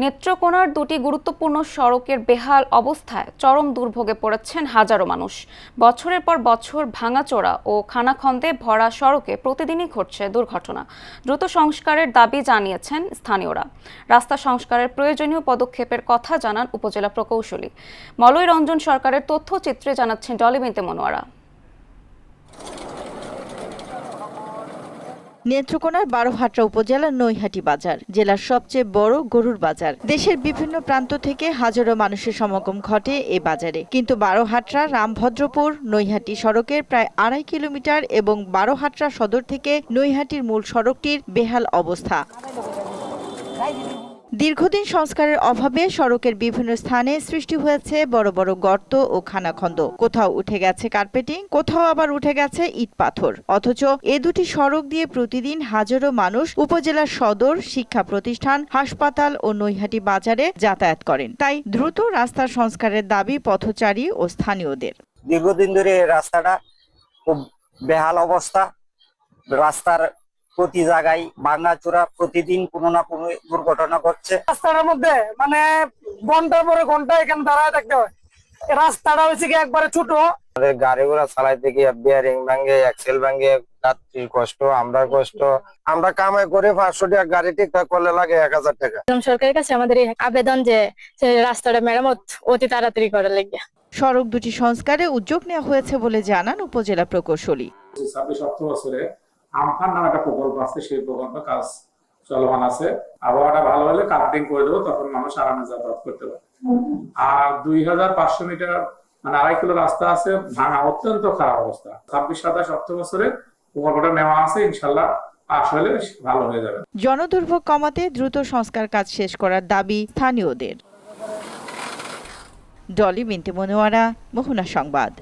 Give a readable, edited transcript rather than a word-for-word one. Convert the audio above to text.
নেত্রকোনার দুটি গুরুত্বপূর্ণ সড়কের বেহাল অবস্থায় চরম দুর্ভোগে পড়েছেন হাজারো মানুষ। বছরের পর বছর ভাঙাচোরা ও খানাখন্দে ভরা সড়কে প্রতিদিনই ঘটছে দুর্ঘটনা। দ্রুত সংস্কারের দাবি জানিয়েছেন স্থানীয়রা। রাস্তা সংস্কারের প্রয়োজনীয় পদক্ষেপের কথা জানান উপজেলা প্রকৌশলী মলয় রঞ্জন সরকারের তথ্যচিত্রে জানাচ্ছেন ডলি বিনতে মনোয়ারা। নেত্রকোনার বারোহাট্রা উপজেলার নৈহাটি বাজার জেলার সবচেয়ে বড় গরুর বাজার। দেশের বিভিন্ন প্রান্ত থেকে হাজারো মানুষের সমাগম ঘটে এ বাজারে। কিন্তু বারোহাট্রা রামভদ্রপুর নৈহাটি সড়কের প্রায় 2.5 কিলোমিটার এবং বারোহাট্রা সদর থেকে নৈহাটির মূল সড়কটির বেহাল অবস্থা। দীর্ঘদিন সংস্কারের অভাবে সড়কের বিভিন্ন স্থানে সৃষ্টি হয়েছে বড় বড় গর্ত ও খানাখন্দ। কোথাও উঠে গেছে কার্পেটিং, কোথাও আবার উঠে গেছে ইট পাথর। অথচ এ দুটি সড়ক দিয়ে প্রতিদিন হাজারো মানুষ উপজেলার সদর, শিক্ষা প্রতিষ্ঠান, হাসপাতাল ও নৈহাটি বাজারে যাতায়াত করেন। তাই দ্রুত রাস্তার সংস্কারের দাবি পথচারী ও স্থানীয়দের। দীর্ঘদিন ধরে রাস্তাটা খুব বেহাল অবস্থা। রাস্তার প্রতি জায়গায় ভাঙাচোরা, প্রতিদিন কোনো না কোনো দুর্ঘটনা ঘটছে। রাস্তাটার মধ্যে মানে ঘন্টার পরে ঘন্টা এখানে দাঁড়ায় থাকতে হয়। রাস্তাটা হচ্ছে কি একবারে ছোট। আমাদের গাড়ি ঘোড়া চালাইতে গিয়ে বিয়ারিং ভাঙে, এক্সেল ভাঙে, যাত্রীর কষ্ট, আমরা কষ্ট। আমরা কামাই করে 500 টাকা, গাড়ি ঠিকঠাক করলে লাগে 1000 টাকা। সরকারের কাছে আমাদের এই আবেদন যে রাস্তাটা মেরামত অতি তাড়াতাড়ি করা লাগবে। সড়ক দুটি সংস্কারে উদ্যোগ নেওয়া হয়েছে বলে জানান উপজেলা প্রকৌশলী। 26 বছরে আমফান নামে একটা প্রকল্প আছে, সেই প্রকল্পে কাজ চলমান আছে। আবহাওয়াটা ভালো হলে কার্পেটিং করে দেবো, তখন মানুষ আরামে যাতায়াত করতে পারে। আর 2500 মিটার মানে 2.5 কিলো রাস্তা আছে ভাঙা, অত্যন্ত খারাপ অবস্থা। 26-27 বছরে প্রকল্পটা নেওয়া আছে, ইনশাল্লাহ পাশ হলে ভালো হয়ে যাবে। জনদুর্ভোগ কমাতে দ্রুত সংস্কার কাজ শেষ করার দাবি স্থানীয়দের। ডলি বিনতে মনোয়ারা, মোহনা সংবাদ।